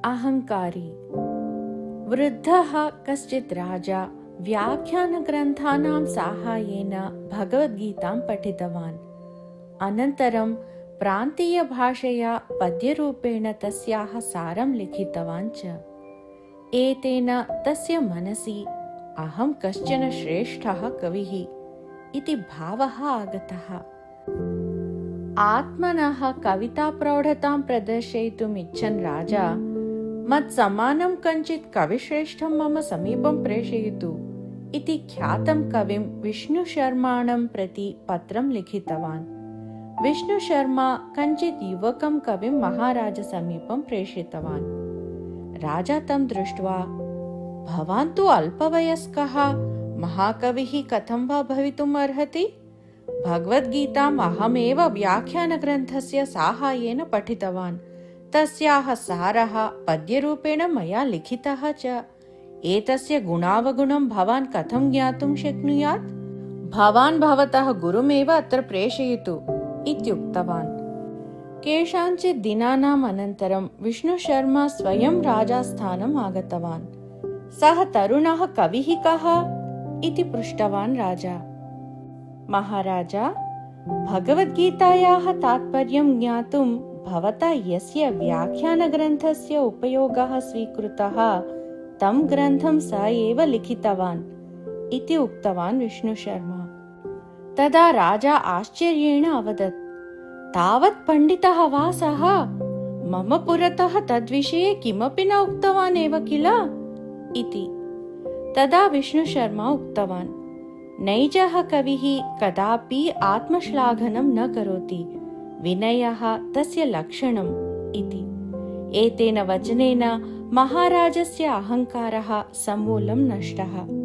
अहङ्कारी। वृद्धः कश्चित् राजा व्याख्यानग्रन्थानां साहाय्येन भगवद्गीतां पठितवान्। अनन्तरं प्रान्तीयभाषया पद्यरूपेण तस्याः सारं लिखितवान् च। एतेन तस्य मनसि अहं कश्चन श्रेष्ठः कविः इति भावः आगतः। आत्मनः कविताप्रौढतां प्रदर्शयितुम् इच्छन् राजा मत्समानं कञ्चित् कविश्रेष्ठं मम समीपं प्रेषयतु इति ख्यातं कविं विष्णुशर्माणं प्रति पत्रं लिखितवान्। विष्णुशर्मा कञ्चित् युवकं कविं महाराजसमीपं प्रेषितवान्। राजा तं दृष्ट्वा, भवान् तु अल्पवयस्कः, महाकविः कथं वा भवितुम् अर्हति? भगवद्गीताम् अहमेव व्याख्यानग्रन्थस्य साहाय्येन पठितवान्। तस्याः सारः पद्यरूपेण मया लिखितः च। एतस्य गुणावगुणं भवान् कथं ज्ञातुं शक्नुयात्? भवान् भवतः गुरुमेव अत्र प्रेषयतु इत्युक्तवान्। केषाञ्चित् दिनानाम् अनन्तरं विष्णुशर्मा स्वयं राजास्थानम् आगतवान्। सः तरुणः कविः कः इति पृष्टवान् राजा। महाराज, भगवद्गीतायाः तात्पर्यं ज्ञातुं भवता यस्य व्याख्यानग्रन्थस्य उपयोगः स्वीकृतः तं ग्रन्थं स एव लिखितवान् इति उक्तवान् विष्णुशर्मा। तदा राजा आश्चर्येण अवदत्, तावत् पण्डितः वा सः? मम पुरतः तद्विषये किमपि न उक्तवान् एव किल इति। तदा विष्णुशर्मा उक्तवान्, नैजः कविः कदापि आत्मश्लाघनं न करोति, विनयः तस्य लक्षणम् इति। एतेन वचनेन महाराजस्य अहङ्कारः समूलं नष्टः।